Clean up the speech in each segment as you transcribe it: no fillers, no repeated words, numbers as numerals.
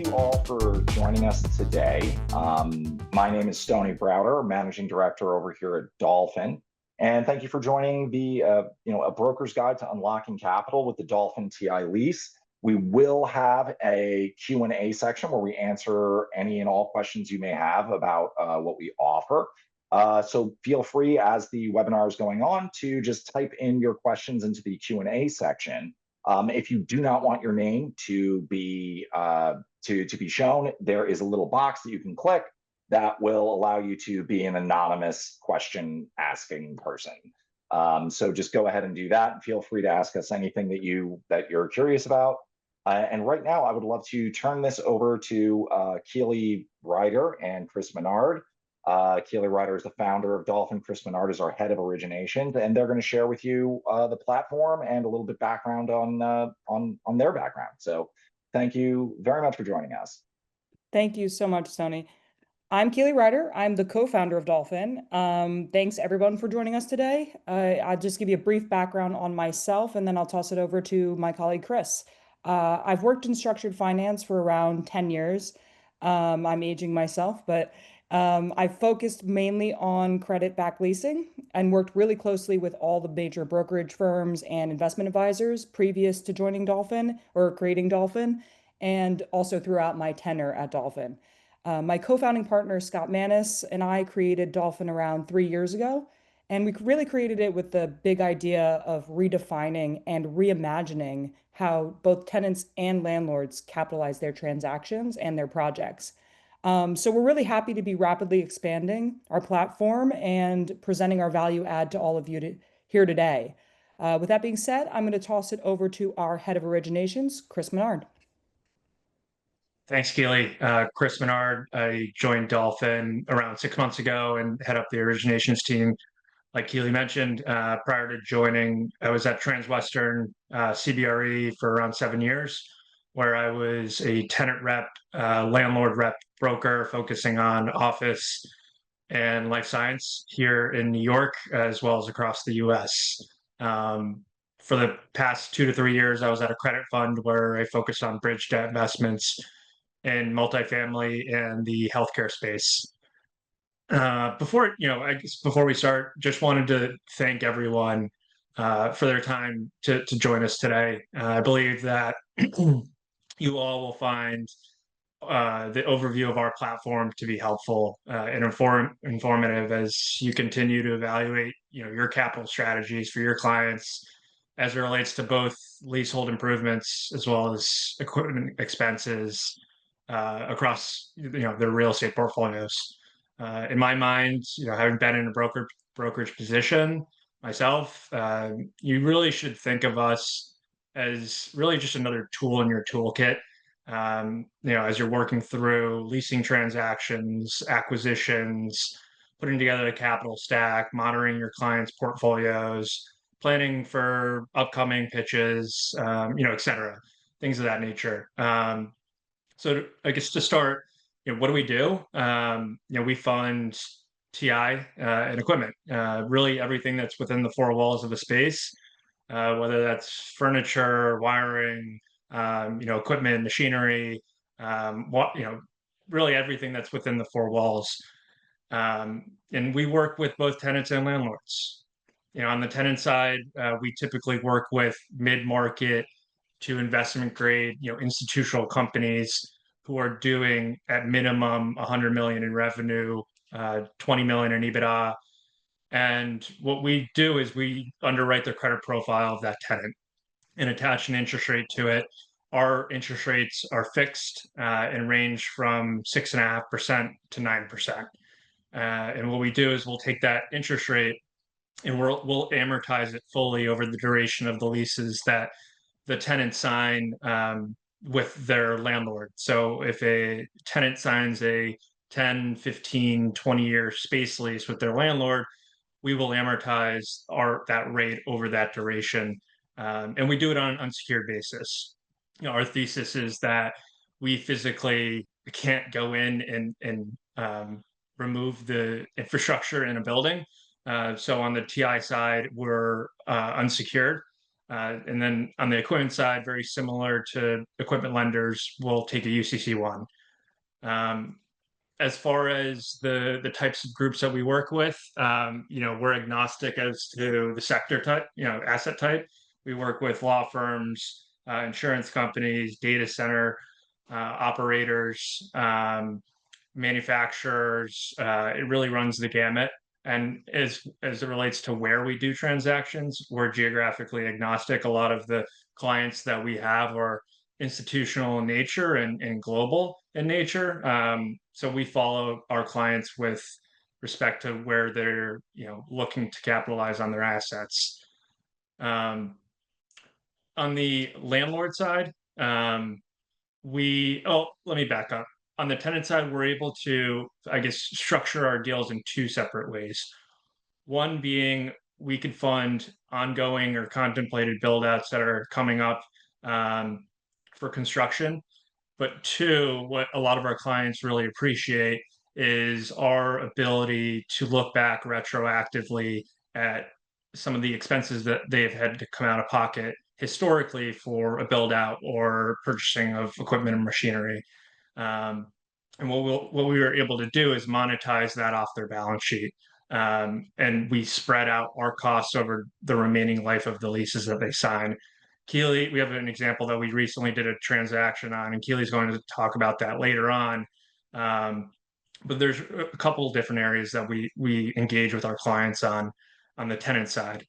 you all for joining us today. My name is Stoney Browder, Managing Director over here at Dolfin. And thank you for joining the a broker's guide to unlocking capital with the Dolfin TI Lease. We will have a Q&A section where we answer any and all questions you may have about what we offer. So feel free as the webinar is going on to just type in your questions into the Q&A section. If you do not want your name to be shown, there is a little box that you can click that will allow you to be an anonymous question asking person. So just go ahead and do that, and feel free to ask us anything that you're curious about. And right now, I would love to turn this over to Keely Ryder and Chris Menard. Keely Ryder is the founder of Dolfin. Chris Menard is our head of origination, and they're going to share with you the platform and a little bit background on their background. So thank you very much for joining us. Thank you so much, Stoney. I'm Keely Ryder. I'm the co-founder of Dolfin. Thanks everyone for joining us today. I'll just give you a brief background on myself, and then I'll toss it over to my colleague, Chris. I've worked in structured finance for around 10 years. I'm aging myself, but I've focused mainly on credit-backed leasing and worked really closely with all the major brokerage firms and investment advisors previous to joining Dolfin or creating Dolfin, and also throughout my tenure at Dolfin. My co-founding partner, Scott Manis, and I created Dolfin around 3 years ago, and we really created it with the big idea of redefining and reimagining how both tenants and landlords capitalize their transactions and their projects. So we're really happy to be rapidly expanding our platform and presenting our value add to all of you here today. With that being said, I'm going to toss it over to our head of originations, Chris Menard. Thanks, Keely. Chris Menard. I joined Dolfin around 6 months ago and head up the originations team. Like Keely mentioned, prior to joining, I was at Transwestern CBRE for around 7 years, where I was a tenant rep, landlord rep broker focusing on office and life science here in New York, as well as across the US. For the past 2 to 3 years, I was at a credit fund where I focused on bridge debt investments in multifamily and the healthcare space. Before we start, just wanted to thank everyone for their time to join us today. I believe that you all will find the overview of our platform to be helpful and informative as you continue to evaluate your capital strategies for your clients as it relates to both leasehold improvements as well as equipment expenses across their real estate portfolios. In my mind, having been in a brokerage position myself, you really should think of us as really just another tool in your toolkit. As you're working through leasing transactions, acquisitions, putting together a capital stack, monitoring your clients' portfolios, planning for upcoming pitches, et cetera, things of that nature. So I guess to start, what do we do? We fund TI and equipment, really everything that's within the four walls of a space, whether that's furniture, wiring, equipment, machinery, really everything that's within the four walls. And we work with both tenants and landlords. On the tenant side, we typically work with mid-market to investment grade, institutional companies who are doing at minimum 100 million in revenue, 20 million in EBITDA. And what we do is we underwrite the credit profile of that tenant and attach an interest rate to it. Our interest rates are fixed and range from 6.5% to 9%. And what we do is we'll take that interest rate and we'll amortize it fully over the duration of the leases that the tenant sign with their landlord. So if a tenant signs a 10, 15, 20-year space lease with their landlord, we will amortize that rate over that duration. And we do it on an unsecured basis. Our thesis is that we physically can't go in and remove the infrastructure in a building. So on the TI side, we're unsecured. And then on the equipment side, very similar to equipment lenders, we'll take a UCC1. As far as the types of groups that we work with, we're agnostic as to the sector type, asset type. We work with law firms, insurance companies, data center operators, manufacturers. It really runs the gamut. And as it relates to where we do transactions, we're geographically agnostic. A lot of the clients that we have are institutional in nature and global in nature. So we follow our clients with respect to where they're looking to capitalize on their assets. On the landlord side, let me back up. On the tenant side, we're able to, I guess, structure our deals in two separate ways. One being we could fund ongoing or contemplated buildouts that are coming up for construction. But two, what a lot of our clients really appreciate is our ability to look back retroactively at some of the expenses that they've had to come out of pocket historically for a build out or purchasing of equipment and machinery. And what we were able to do is monetize that off their balance sheet. And we spread out our costs over the remaining life of the leases that they sign. Keely, we have an example that we recently did a transaction on, and Keely's going to talk about that later on. But there's a couple of different areas that we engage with our clients on the tenant side.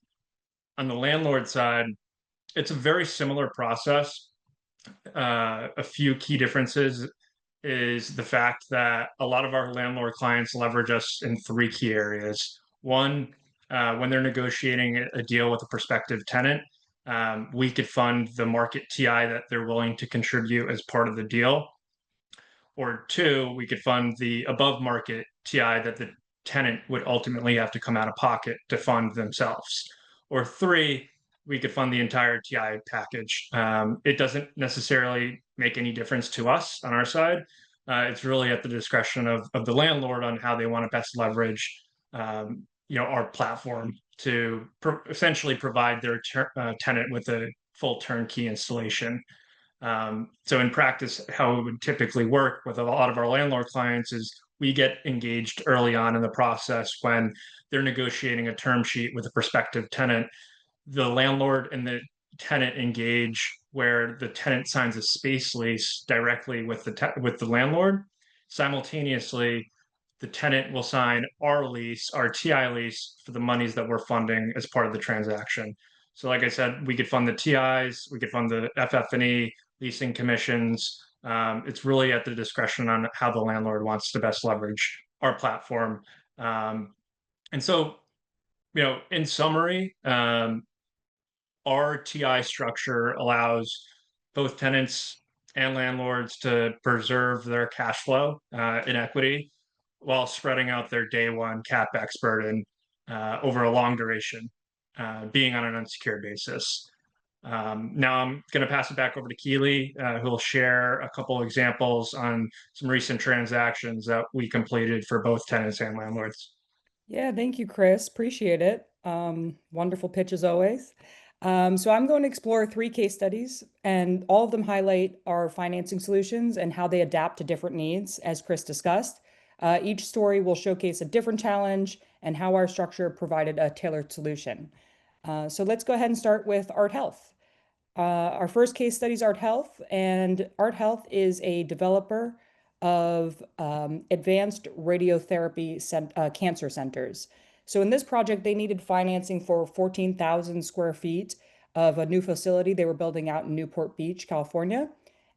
On the landlord side, it's a very similar process. A few key differences is the fact that a lot of our landlord clients leverage us in three key areas. One, when they're negotiating a deal with a prospective tenant, we could fund the market TI that they're willing to contribute as part of the deal. Or two, we could fund the above market TI that the tenant would ultimately have to come out of pocket to fund themselves. Or three, we could fund the entire TI package. It doesn't necessarily make any difference to us on our side. It's really at the discretion of the landlord on how they want to best leverage our platform to essentially provide their tenant with a full turnkey installation. So in practice, how it would typically work with a lot of our landlord clients is we get engaged early on in the process when they're negotiating a term sheet with a prospective tenant. The landlord and the tenant engage where the tenant signs a space lease directly with the landlord. Simultaneously, the tenant will sign our lease, our TI lease, for the monies that we're funding as part of the transaction. So like I said, we could fund the TIs, we could fund the FF&E, leasing commissions. It's really at the discretion on how the landlord wants to best leverage our platform. And so, in summary, our TI structure allows both tenants and landlords to preserve their cash flow in equity while spreading out their day one CapEx burden over a long duration, being on an unsecured basis. Now I'm going to pass it back over to Keely, who will share a couple examples on some recent transactions that we completed for both tenants and landlords. Yeah, thank you, Chris. Appreciate it. Wonderful pitch as always. So I'm going to explore 3 case studies, and all of them highlight our financing solutions and how they adapt to different needs, as Chris discussed. Each story will showcase a different challenge and how our structure provided a tailored solution. So let's go ahead and start with Art Health. Our first case study is Art Health, and Art Health is a developer of advanced radiotherapy cancer centers. So in this project, they needed financing for 14,000 square feet of a new facility they were building out in Newport Beach, California.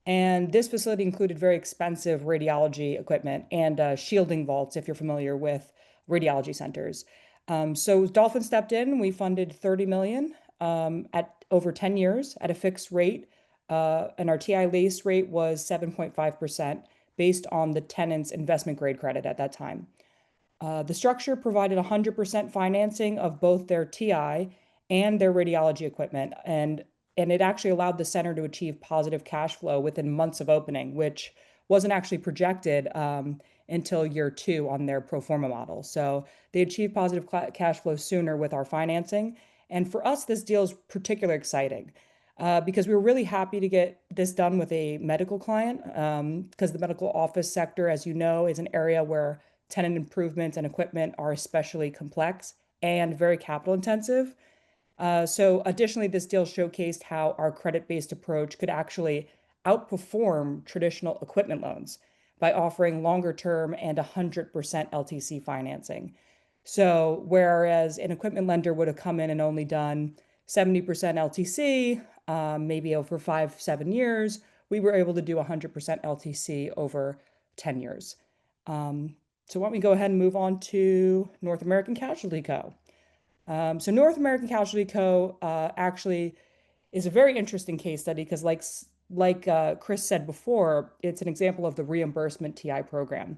And this facility included very expensive radiology equipment and shielding vaults, if you're familiar with radiology centers. So Dolfin stepped in. We funded 30 million at over 10 years at a fixed rate, and our TI lease rate was 7.5% based on the tenant's investment grade credit at that time. The structure provided 100% financing of both their TI and their radiology equipment, and it actually allowed the center to achieve positive cash flow within months of opening, which wasn't actually projected until year 2 on their pro forma model. So they achieved positive cash flow sooner with our financing, And for us, this deal is particularly exciting because we were really happy to get this done with a medical client because the medical office sector, as you know, is an area where tenant improvements and equipment are especially complex and very capital intensive. So additionally, this deal showcased how our credit-based approach could actually outperform traditional equipment loans by offering longer term and 100% LTC financing. So whereas an equipment lender would have come in and only done 70% LTC, maybe over 5-7 years, we were able to do 100% LTC over 10 years. So why don't we go ahead and move on to North American Casualty Co. So North American Casualty Co. Actually is a very interesting case study because like Chris said before, it's an example of the reimbursement TI program.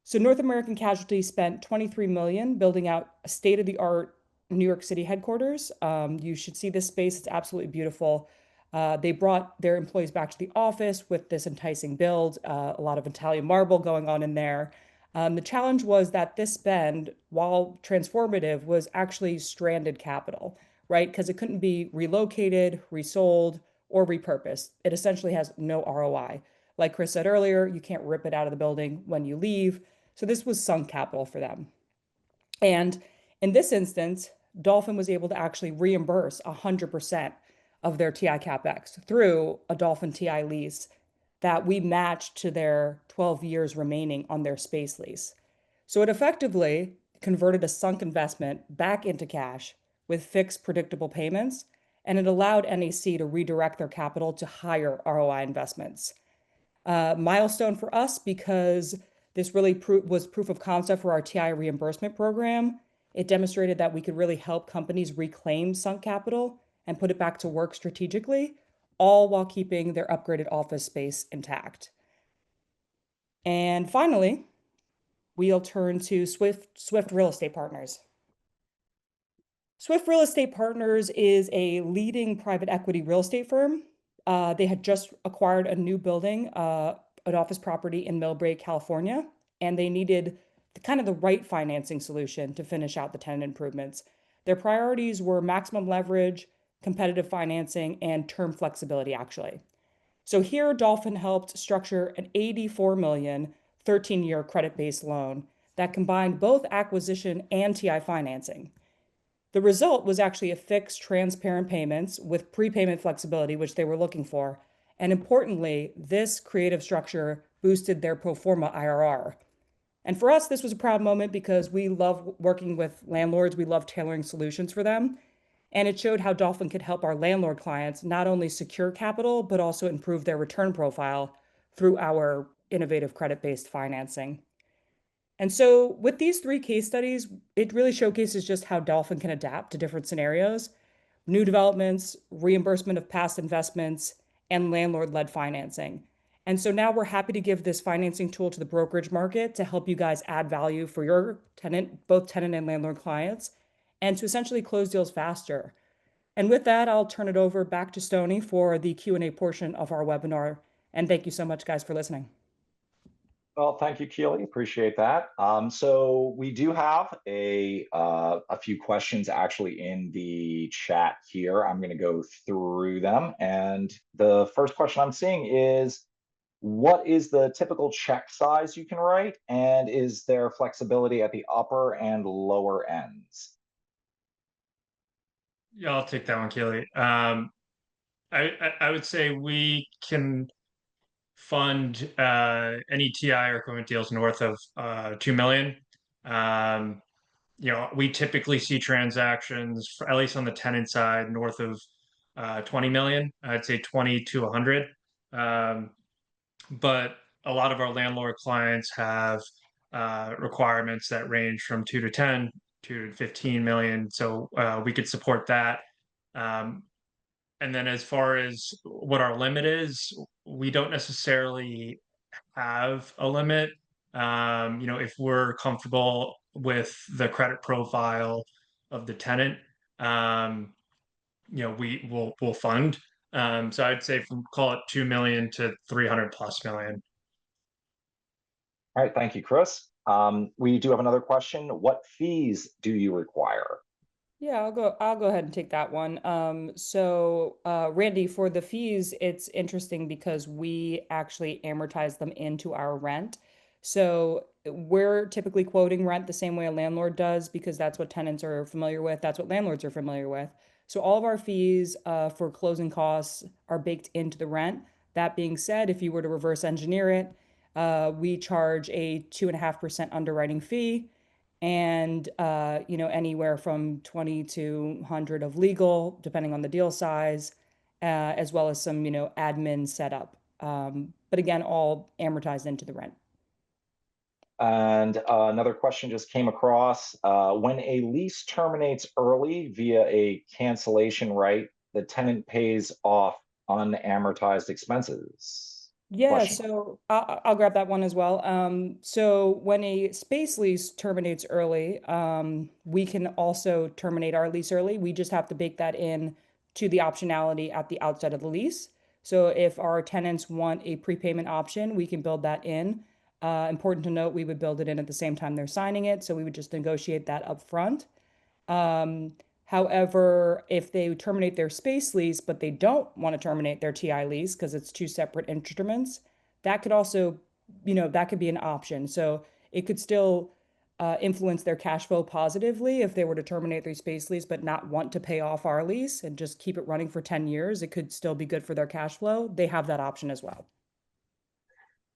So North American Casualty spent $23 million building out a state-of-the-art New York City headquarters. You should see this space. It's absolutely beautiful. They brought their employees back to the office with this enticing build, a lot of Italian marble going on in there. The challenge was that this spend, while transformative, was actually stranded capital, right? Because it couldn't be relocated, resold, or repurposed. It essentially has no ROI. Like Chris said earlier, you can't rip it out of the building when you leave. So this was sunk capital for them. And in this instance, Dolfin was able to actually reimburse 100% of their TI CapEx through a Dolfin TI lease that we matched to their 12 years remaining on their space lease. So it effectively converted a sunk investment back into cash with fixed predictable payments, and it allowed NAC to redirect their capital to higher ROI investments. Milestone for us because this really was proof of concept for our TI reimbursement program. It demonstrated that we could really help companies reclaim sunk capital and put it back to work strategically, all while keeping their upgraded office space intact. And finally, we'll turn to Swift Real Estate Partners. Swift Real Estate Partners is a leading private equity real estate firm. They had just acquired a new building, an office property in Millbrae, California, and they needed the right financing solution to finish out the tenant improvements. Their priorities were maximum leverage, competitive financing, and term flexibility, actually. So here, Dolfin helped structure an $84 million 13-year credit-based loan that combined both acquisition and TI financing. The result was actually a fixed, transparent payments with prepayment flexibility, which they were looking for. And importantly, this creative structure boosted their pro forma IRR. And for us, this was a proud moment because we love working with landlords. We love tailoring solutions for them. And it showed how Dolfin could help our landlord clients not only secure capital, but also improve their return profile through our innovative credit-based financing. And so with these three case studies, it really showcases just how Dolfin can adapt to different scenarios, new developments, reimbursement of past investments, and landlord-led financing. And so now we're happy to give this financing tool to the brokerage market to help you guys add value for your tenant, both tenant and landlord clients, and to essentially close deals faster. And with that, I'll turn it over back to Stony for the Q&A portion of our webinar. And thank you so much, guys, for listening. Well, thank you, Keely. Appreciate that. So we do have a few questions actually in the chat here. I'm going to go through them. And the first question I'm seeing is, what is the typical check size you can write? And is there flexibility at the upper and lower ends? Yeah, I'll take that one, Keely. I would say we can fund any TI or equipment deals north of 2 million. We typically see transactions, at least on the tenant side, north of 20 million. I'd say 20 to 100. But a lot of our landlord clients have requirements that range from 2 to 10 to 15 million. So we could support that. And then as far as what our limit is, we don't necessarily have a limit. If we're comfortable with the credit profile of the tenant, we'll fund. So I'd say from call it 2 million to 300 plus million. All right, thank you, Chris. We do have another question. What fees do you require? Yeah, I'll go ahead and take that one. Randy, for the fees, it's interesting because we actually amortize them into our rent. So we're typically quoting rent the same way a landlord does because that's what tenants are familiar with. That's what landlords are familiar with. So all of our fees for closing costs are baked into the rent. That being said, if you were to reverse engineer it, we charge a 2.5% underwriting fee and anywhere from 20 to 100 of legal depending on the deal size, as well as some admin setup, but again all amortized into the rent. And another question just came across. When a lease terminates early via a cancellation right, the tenant pays off unamortized expenses? Yeah, Question mark. so I'll grab that one as well. So when a space lease terminates early, we can also terminate our lease early. We just have to bake that in to the optionality at the outset of the lease. So if our tenants want a prepayment option, we can build that in. Important to note, we would build it in at the same time they're signing it, so we would just negotiate that up front. Um, However, if they terminate their space lease, but they don't want to terminate their TI lease because it's two separate instruments, that could also, that could be an option. So it could still influence their cash flow positively if they were to terminate their space lease, but not want to pay off our lease and just keep it running for 10 years. It could still be good for their cash flow. They have that option as well.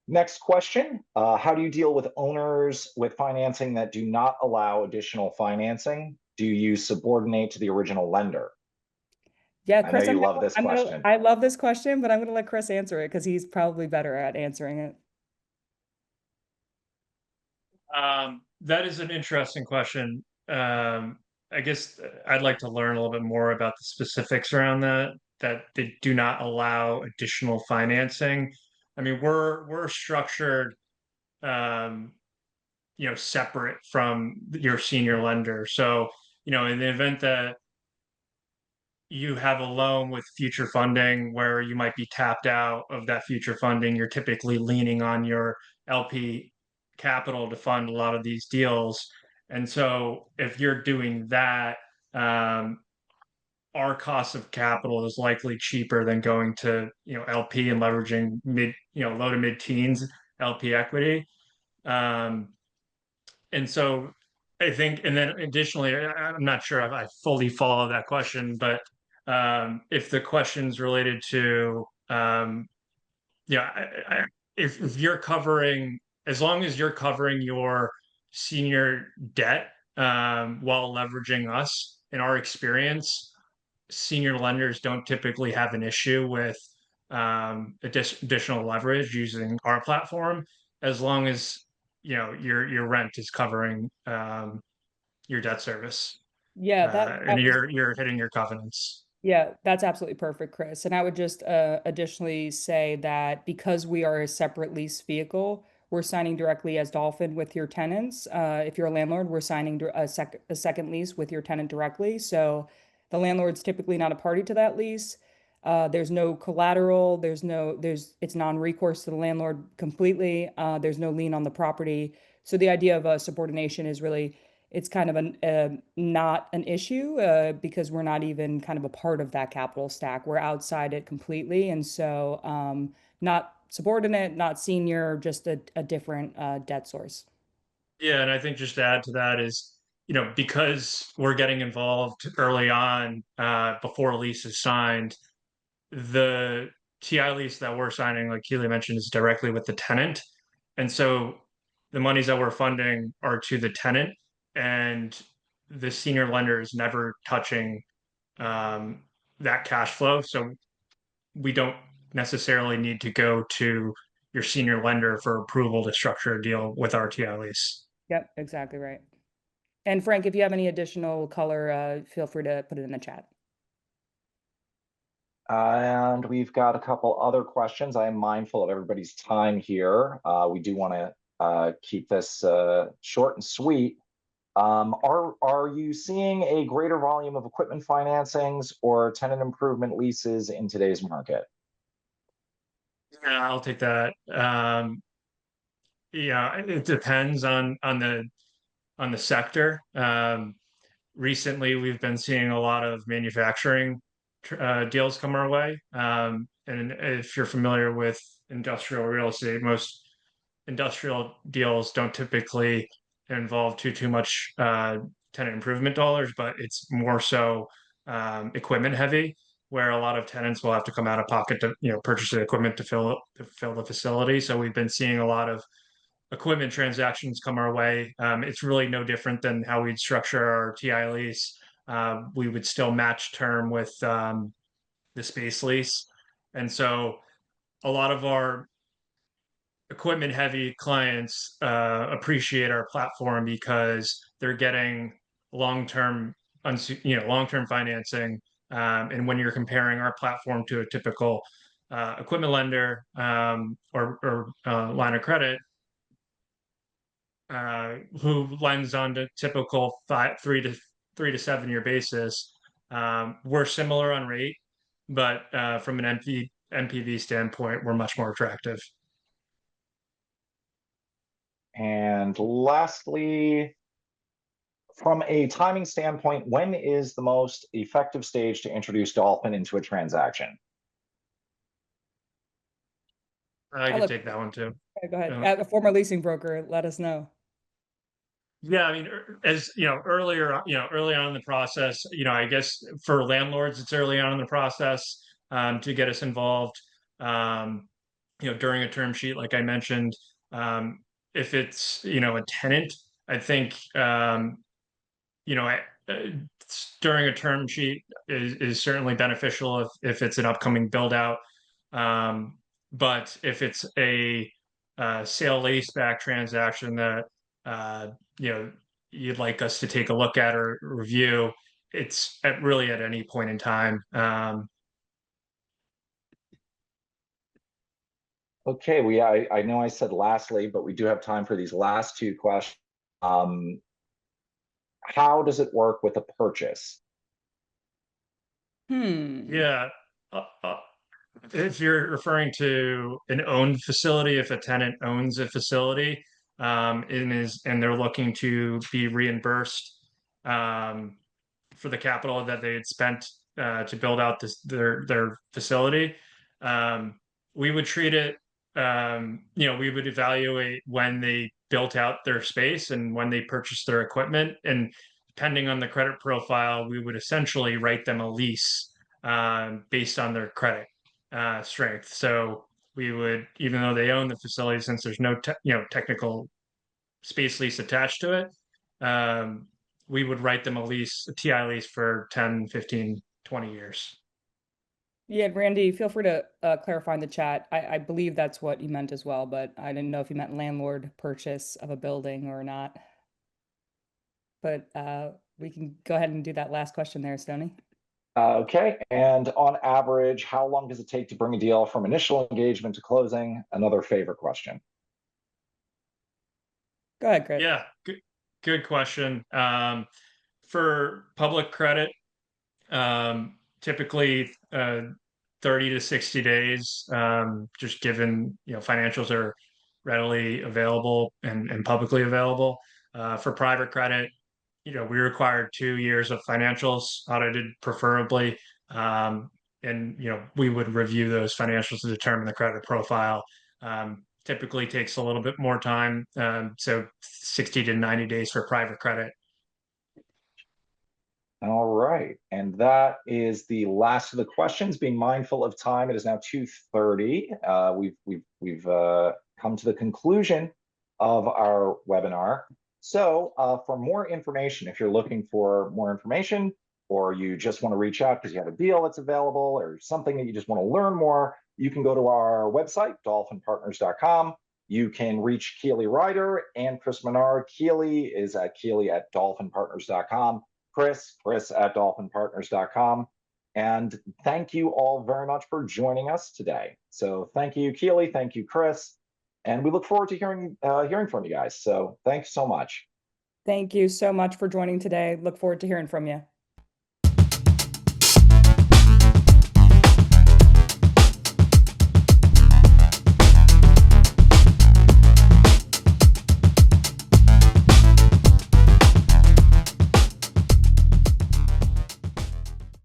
Next question. How do you deal with owners with financing that do not allow additional financing? Do you subordinate to the original lender? Yeah, I know Chris, you love this question. I love this question, but I'm gonna let Chris answer it because he's probably better at answering it. That is an interesting question. I guess I'd like to learn a little bit more about the specifics around that they do not allow additional financing. I mean, we're structured, um, separate from your senior lender. So, in the event that you have a loan with future funding where you might be tapped out of that future funding, you're typically leaning on your LP capital to fund a lot of these deals. And so if you're doing that, um, our cost of capital is likely cheaper than going to, LP and leveraging low to mid teens LP equity. Um, and so I think, and then additionally, I'm not sure if I fully follow that question, but if the question's related to, yeah, if you're covering, as long as you're covering your senior debt while leveraging us, in our experience, senior lenders don't typically have an issue with additional leverage using our platform, as long as your rent is covering your debt service, Yeah, and you're hitting your covenants. yeah, that's absolutely perfect, Chris. And I would just additionally say that because we are a separate lease vehicle, we're signing directly as Dolphin with your tenants. If you're a landlord, we're signing a second lease with your tenant directly. So the landlord's typically not a party to that lease. There's no collateral. It's non-recourse to the landlord completely. There's no lien on the property. So the idea of a subordination is really it's kind of not an issue because we're not even kind of a part of that capital stack. We're outside it completely. And so not subordinate, not senior, just a different debt source. Yeah, and I think just to add to that is, because we're getting involved early on, before a lease is signed, the TI lease that we're signing, like Keely mentioned, is directly with the tenant. And so the monies that we're funding are to the tenant, and the senior lender is never touching um, that cash flow. So we don't necessarily need to go to your senior lender for approval to structure a deal with our TI lease. Yep, exactly right. And Frank, if you have any additional color, feel free to put it in the chat. And we've got a couple other questions. I am mindful of everybody's time here. We do want to keep this short and sweet. Are you seeing a greater volume of equipment financings or tenant improvement leases in today's market? Yeah, I'll take that. Yeah, it depends on the sector. recently we've been seeing a lot of manufacturing deals come our way. And if you're familiar with industrial real estate, most industrial deals don't typically involve too much tenant improvement dollars, but it's more so equipment heavy, where a lot of tenants will have to come out of pocket to purchase the equipment to fill the facility. So we've been seeing a lot of equipment transactions come our way. It's really no different than how we'd structure our TI lease. We would still match term with the space lease, and so a lot of our equipment heavy clients appreciate our platform because they're getting long-term long-term financing, and when you're comparing our platform to a typical equipment lender or line of credit who lends on to typical 3 to 7 year basis, we're similar on rate, but from an NPV standpoint, we're much more attractive. And lastly, from a timing standpoint, when is the most effective stage to introduce Dolfin into a transaction? I can take that one too. Okay, go ahead. A former leasing broker, let us know. Yeah, I mean, as early on in the process, I guess for landlords, it's early on in the process to get us involved. During a term sheet, like I mentioned, if it's a tenant, I think during a term sheet is certainly beneficial if it's an upcoming build out. But if it's a sale-leaseback transaction that you'd like us to take a look at or review, it's really at any point in time. Okay, I know I said lastly, but we do have time for these last two questions. How does it work with a purchase? Yeah. If you're referring to an owned facility, if a tenant owns a facility, and they're looking to be reimbursed for the capital that they had spent to build out their facility, we would treat it. We would evaluate when they built out their space and when they purchased their equipment, and depending on the credit profile, we would essentially write them a lease based on their credit strength. So we would, even though they own the facility, since there's no technical space lease attached to it, we would write them a TI lease for 10, 15, 20 years. Yeah, Randy, feel free to clarify in the chat. I believe that's what you meant as well, but I didn't know if you meant landlord purchase of a building or not. But we can go ahead and do that last question there, Stoney. Okay, and on average, how long does it take to bring a deal from initial engagement to closing? Another favorite question. Go ahead, Chris. Yeah, good question. For public credit, typically 30 to 60 days, just given financials are readily available and publicly available. For private credit, we require 2 years of financials audited, preferably, and we would review those financials to determine the credit profile. Typically takes a little bit more time, so 60 to 90 days for private credit. All right, and that is the last of the questions. Being mindful of time, it is now 2:30. We've come to the conclusion of our webinar. So for more information, if you're looking for more information, or you just want to reach out because you have a deal that's available or something that you just want to learn more, you can go to our website, dolfinpartners.com. You can reach Keely Ryder and Chris Menard. Keely is at dolfinpartners.com. Chris at dolfinpartners.com. And thank you all very much for joining us today. So thank you, Keely. Thank you, Chris. And we look forward to hearing from you guys. So thanks so much. Thank you so much for joining today. Look forward to hearing from you.